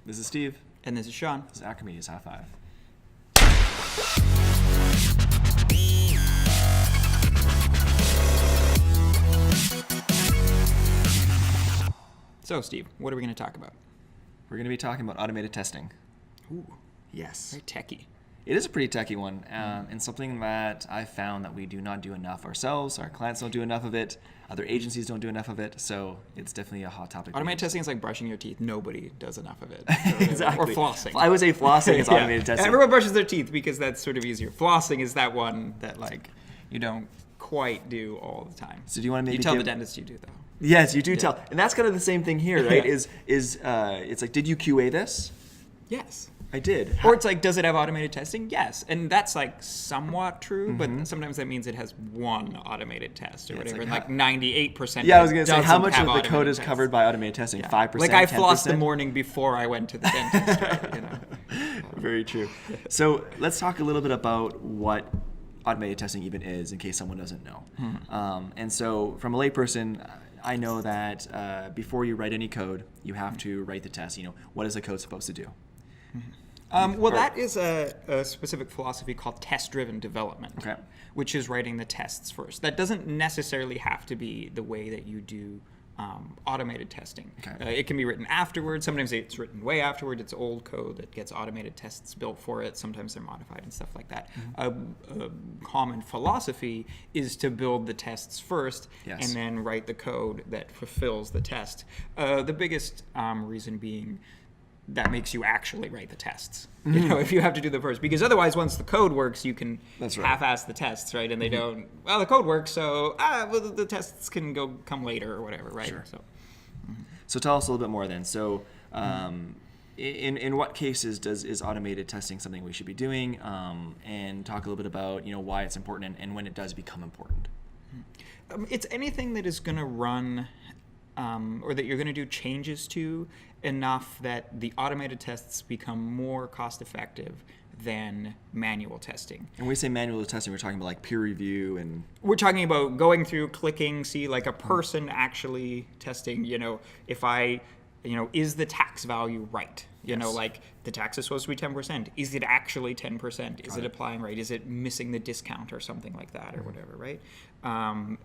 This is Steve. And this is Shawn. This is Acro Media's High Five. So, Steve, what are we going to talk about? We're going to be talking about automated testing. Ooh, Yes. very techy. It is a pretty techy one, and something that I found that we do not do enough ourselves. Our clients don't do enough of it. Other agencies don't do enough of it. So it's definitely a hot topic. Automated testing is like brushing your teeth. Nobody does enough of it. Exactly. Or flossing. I would say flossing is automated testing. Everyone brushes their teeth because that's sort of easier. Flossing is that one that you don't quite do all the time. So do you want to maybe You tell the dentist you do, though. Yes, you do tell. And that's kind of the same thing here, right? Yeah. It's like, did you QA this? Yes. I did. Or it's like, does it have automated testing? Yes. And that's like somewhat true, but sometimes that means it has one automated test or whatever. Like and like 98%. Yeah, I was going to say, how much doesn't of have the code is automated covered by automated testing? tests. 5%, Like I 10%? flossed the morning before I went to the dentist, right? Very true. So let's talk a little bit about what automated testing even is, in case someone doesn't know. And so from a layperson, I know that before you write any code, you have to write the test. What is the code supposed to do? That is a specific philosophy called test-driven development, Okay. which is writing the tests first. That doesn't necessarily have to be the way that you do automated testing. Okay. It can be written afterwards. Sometimes it's written way afterward. It's old code that gets automated tests built for it. Sometimes they're modified and stuff like that. A common philosophy is to build the tests first Yes. and then write the code that fulfills the test. The biggest reason being that makes you actually write the tests. If you have to do the first, because otherwise, once the code works, you can That's right. half-ass the tests, right? And they don't. Well, the code works, so the tests can come later or whatever, right? Sure. So tell us a little bit more then. So in what cases is automated testing something we should be doing? And talk a little bit about why it's important and when it does become important. It's anything that is going to run or that you're going to do changes to enough that the automated tests become more cost-effective than manual testing. And when we say manual testing, we're talking about like peer review and... We're talking about going through, clicking, see like a person actually testing, if I, is the tax value right? Yes. Like the tax is supposed to be 10%. Is it actually 10%? Is it applying right? Is it missing the discount or something like that or whatever, right?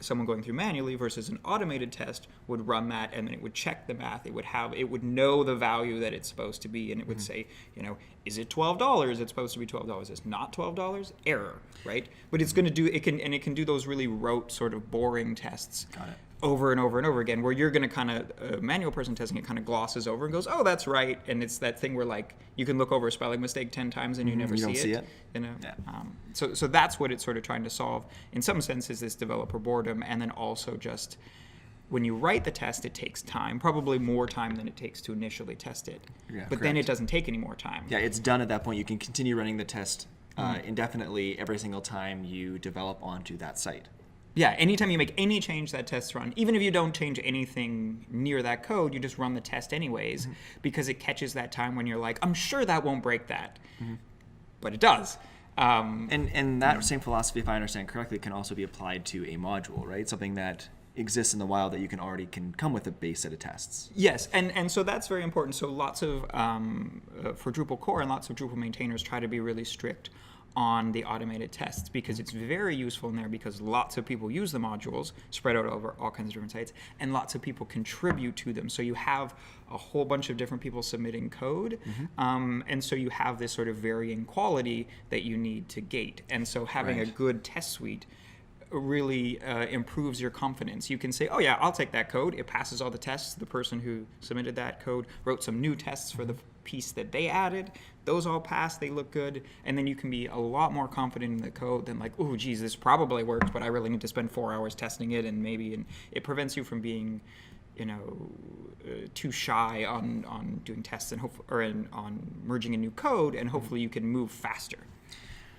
Someone going through manually versus an automated test would run that and then it would check the math. It would know the value that it's supposed to be and it would say, is it $12? It's supposed to be $12. It's not $12? Error, right? But it's going to do, it can do those really rote sort of boring tests. Got it. Over and over and over again, where you're going to kind of, manual person testing it kind of glosses over and goes, oh, that's right. And it's that thing where like you can look over a spelling mistake 10 times and you never don't see it. Yeah. Yeah. So that's what it's sort of trying to solve. In some sense is this developer boredom, and then also just when you write the test, it takes time, probably more time than it takes to initially test it. Yeah, but then correct. it doesn't take any more time. Yeah, it's done at that point. You can continue running the test indefinitely every single time you develop onto that site. Yeah, anytime you make any change that tests run, even if you don't change anything near that code, you just run the test anyways because it catches that time when you're like, I'm sure that won't break that. But it does. And that same philosophy, if I understand correctly, can also be applied to a module, right? Something that exists in the wild that you can come with a base set of tests. Yes, and so that's very important. So lots of, for Drupal core and lots of Drupal maintainers try to be really strict on the automated tests because it's very useful in there because lots of people use the modules spread out over all kinds of different sites and lots of people contribute to them. So you have a whole bunch of different people submitting code and so you have this sort of varying quality that you need to gate. And so having a good test suite really improves your confidence. You can say, oh yeah, I'll take that code. It passes all the tests. The person who submitted that code wrote some new tests for the piece that they added. Those all pass. They look good. And then you can be a lot more confident in the code than like, oh, geez, this probably works, but I really need to spend 4 hours testing it. And it prevents you from being, too shy on doing tests and on merging a new code. And hopefully you can move faster.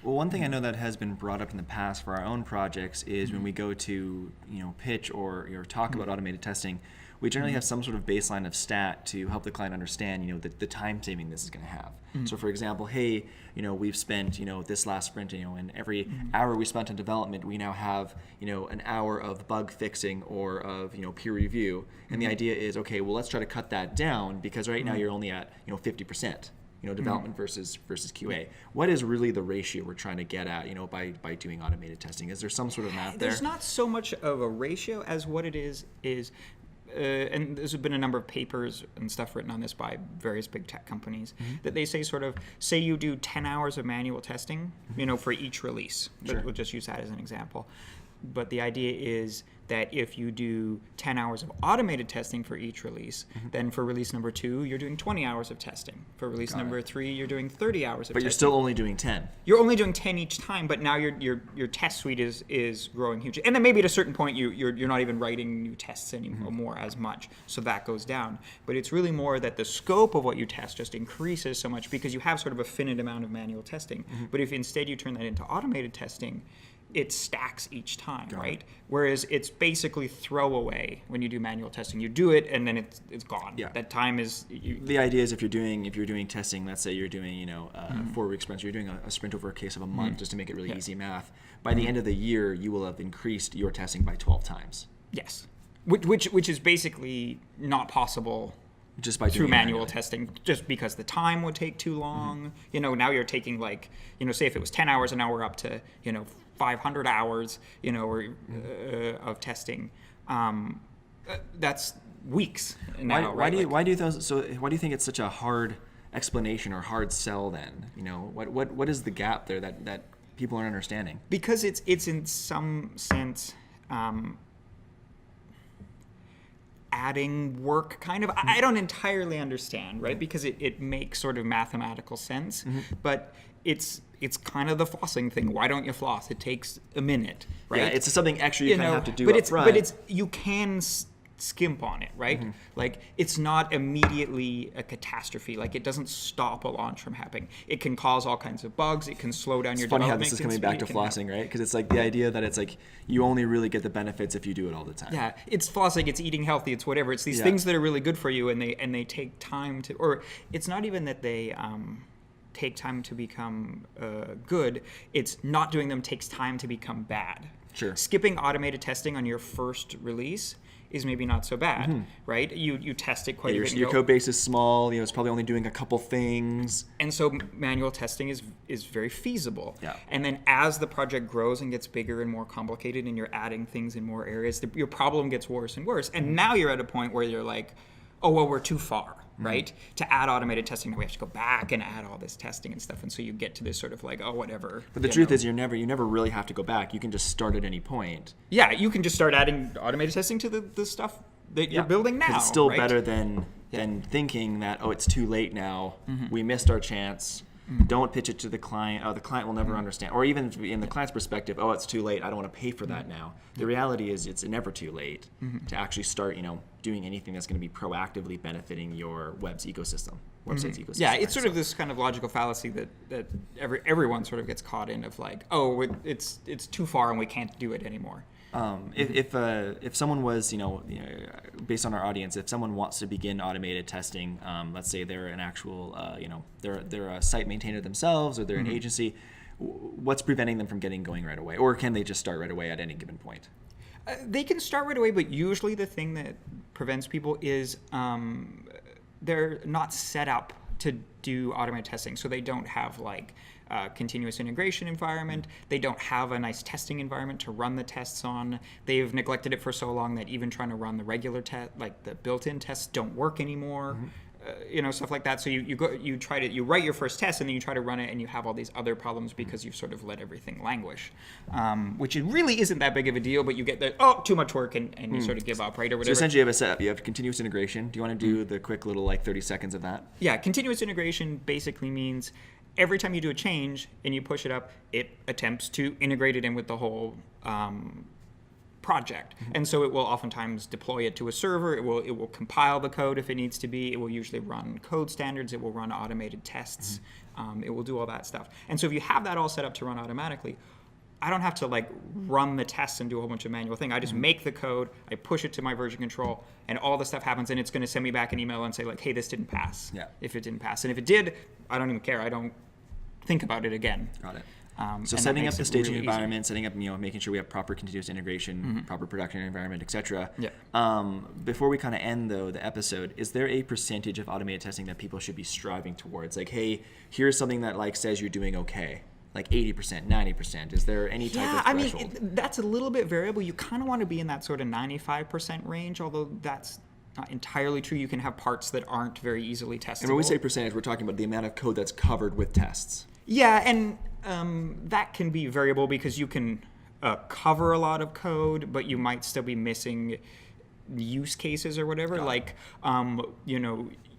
Well, one thing I know that has been brought up in the past for our own projects is when we go to pitch or talk about automated testing, we generally have some sort of baseline of stat to help the client understand, the time saving this is going to have. So for example, hey, we've spent, this last sprint, and every hour we spent on development, we now have, an hour of bug fixing or of, peer review. And the idea is, okay, well, let's try to cut that down because right now you're only at, 50%. Development versus QA. What is really the ratio we're trying to get at, by doing automated testing? Is there some sort of math there? There's not so much of a ratio as what it is, and there's been a number of papers and stuff written on this by various big tech companies that they say you do 10 hours of manual testing, for each release. Sure. We'll just use that as an example. But the idea is that if you do 10 hours of automated testing for each release, then for release number 2, you're doing 20 hours of testing. For release number 3, you're doing 30 hours of testing. But you're still only doing 10. You're only doing 10 each time, but now your test suite is growing huge. And then maybe at a certain point, you're not even writing new tests anymore as much, so that goes down. But it's really more that the scope of what you test just increases so much because you have sort of a finite amount of manual testing. But if instead you turn that into automated testing, it stacks each time, right? Whereas it's basically throwaway when you do manual testing. You do it and then it's gone. Yeah. That time is. The idea is if you're doing testing, let's say you're doing 4-week sprints, you're doing a sprint over a case of a month, just to make it really easy math. By the end of the year, you will have increased your testing by 12 times. Yes, which is basically not possible. Just by through manual testing, just because the time would take too long. Now you're taking say if it was 10 hours, and now we're up to 500 hours, of testing. That's weeks now. Why do you think it's such a hard explanation or hard sell then? What is the gap there that people aren't understanding? Because it's in some sense. Adding work, kind of. I don't entirely understand, right? Because it makes sort of mathematical sense, but it's kind of the flossing thing. Why don't you floss? It takes a minute, right? Yeah, it's something extra you kind of have to do but up front. But you can skimp on it, right? Like it's not immediately a catastrophe. Like it doesn't stop a launch from happening. It can cause all kinds of bugs. It can slow down your development. It's funny how this is coming back to flossing, right? Because it's like the idea that it's like you only really get the benefits if you do it all the time. Yeah, it's flossing. It's eating healthy. It's whatever. It's these things that are really good for you, and they take time to. Or it's not even that they take time to become good. It's not doing them takes time to become bad. Sure. Skipping automated testing on your first release is maybe not so bad, right? You test it quite a bit. Your code base is small. It's probably only doing a couple things. And so manual testing is very feasible. Yeah. And then as the project grows and gets bigger and more complicated, and you're adding things in more areas, your problem gets worse and worse. And now you're at a point where you're like, oh well, we're too far, right? To add automated testing, now we have to go back and add all this testing and stuff. And so you get to this sort of like, oh, whatever. But the truth is, you never really have to go back. You can just start at any point. Yeah, you can just start adding automated testing to the stuff that you're building now. It's still right? better than thinking that, oh, it's too late now. We missed our chance. Don't pitch it to the client. Oh, the client will never understand. Or even in the client's perspective, oh, it's too late. I don't want to pay for that now. The reality is it's never too late to actually start, doing anything that's going to be proactively benefiting your website's ecosystem. Yeah, it's sort of this kind of logical fallacy that everyone sort of gets caught in of like, oh, it's too far and we can't do it anymore. If someone was, based on our audience, if someone wants to begin automated testing, let's say they're an actual, they're a site maintainer themselves or they're an agency, what's preventing them from getting going right away? Or can they just start right away at any given point? They can start right away, but usually the thing that prevents people is they're not set up to do automated testing. So they don't have like continuous integration environment. They don't have a nice testing environment to run the tests on. They've neglected it for so long that even trying to run the regular test, like the built-in tests, don't work anymore. Stuff like that. So you write your first test and then you try to run it and you have all these other problems because you've sort of let everything languish, which it really isn't that big of a deal. But you get too much work and you sort of give up, right, or whatever. So essentially, you have a setup. You have continuous integration. Do you want to do the quick little 30 seconds of that? Yeah, continuous integration basically means every time you do a change and you push it up, it attempts to integrate it in with the whole project. And so it will oftentimes deploy it to a server. It will compile the code if it needs to be. It will usually run code standards. It will run automated tests. It will do all that stuff. And so if you have that all set up to run automatically, I don't have to like run the tests and do a whole bunch of manual thing. I just make the code, I push it to my version control, and all the stuff happens, and it's going to send me back an email and say like, hey, this didn't pass. Yeah. If it didn't pass. And if it did, I don't even care. I don't think about it again. Got it. So and setting that up makes the it staging really environment, setting up, making sure we have proper continuous integration, proper production environment, etc. Yeah. Before we kind of end though the episode, is there a percentage of automated testing that people should be striving towards? Like, hey, here's something that like says you're doing okay, like 80%, 90%. Is there any type of threshold? I mean, that's a little bit variable. You kind of want to be in that sort of 95% range, although that's not entirely true. You can have parts that aren't very easily testable. And when we say percentage, we're talking about the amount of code that's covered with tests. Yeah, and that can be variable because you can cover a lot of code, but you might still be missing use cases or whatever. Like,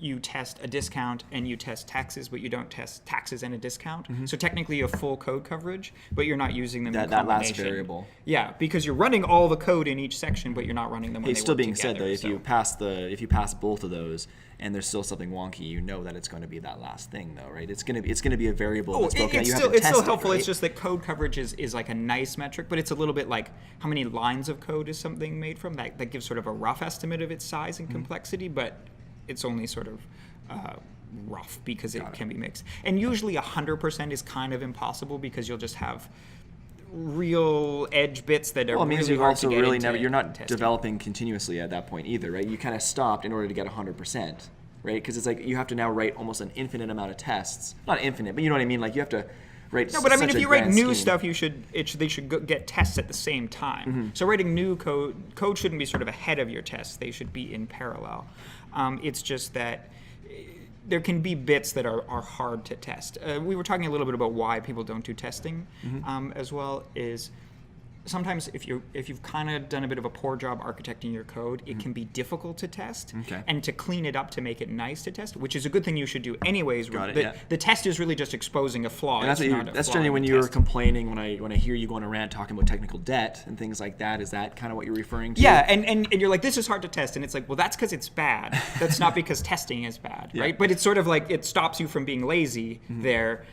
you test a discount and you test taxes, but you don't test taxes and a discount. So technically you have full code coverage, but you're not using them in That last combination. variable. Yeah, because you're running all the code in each section, but you're not running them when It's they still work being together, said though, so. if you pass both of those and there's still something wonky, you know that it's going to be that last thing though, right? It's going to be a variable that's broken out. You have to It's test still it, helpful. right? It's just that code coverage is like a nice metric, but it's a little bit like how many lines of code is something made from. That gives sort of a rough estimate of its size and complexity, but it's only sort of rough because it can be mixed. And usually 100% is kind of impossible because you'll just have real edge bits that are means really you've hard also to get really into you're not testing. developing continuously at that point either, right? You kind of stopped in order to get 100%, right? Because it's like you have to now write almost an infinite amount of tests. Not infinite, but you know what I mean? Like you have to write. No, but I mean, such if a you write grand new scheme. stuff, they should get tests at the same time. So writing new code shouldn't be sort of ahead of your tests. They should be in parallel. It's just that there can be bits that are hard to test. We were talking a little bit about why people don't do testing as well. Is sometimes if you've kind of done a bit of a poor job architecting your code, it can be difficult to test, and to clean it up to make it nice to test, which is a good thing you should do anyways. The test is really just exposing a flaw. And that's generally when you're complaining. When I hear you go on a rant talking about technical debt and things like that, is that kind of what you're referring to? Yeah, and you're like, this is hard to test, and it's like, well, that's because it's bad. That's not because testing is bad, right? But it's sort of like it stops you from being lazy there.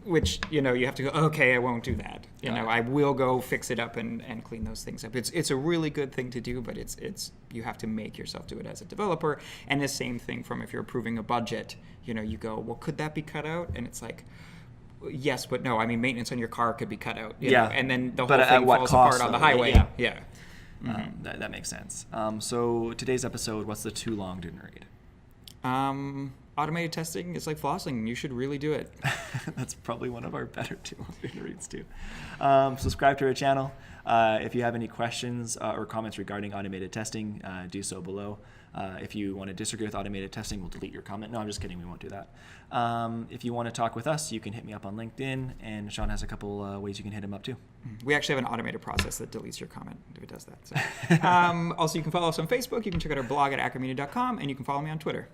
Which, you have to go, okay, I won't do that. I will go fix it up and clean those things up. It's a really good thing to do, but it's you have to make yourself do it as a developer. And the same thing from if you're approving a budget, you go, well, could that be cut out? And it's like, yes, but no. I mean, maintenance on your car could be cut out. You know, and then the whole thing falls apart on the highway. Yeah. That makes sense. So today's episode, what's the too long didn't read? Automated testing is like flossing. You should really do it. That's probably one of our better too long didn't reads too. Subscribe to our channel. If you have any questions or comments regarding automated testing, do so below. If you want to disagree with automated testing, we'll delete your comment. No, I'm just kidding. We won't do that. If you want to talk with us, you can hit me up on LinkedIn, and Shawn has a couple ways you can hit him up too. We actually have an automated process that deletes your comment if it does that. So. Also, you can follow us on Facebook. You can check out our blog at acromedia.com, and you can follow me on Twitter.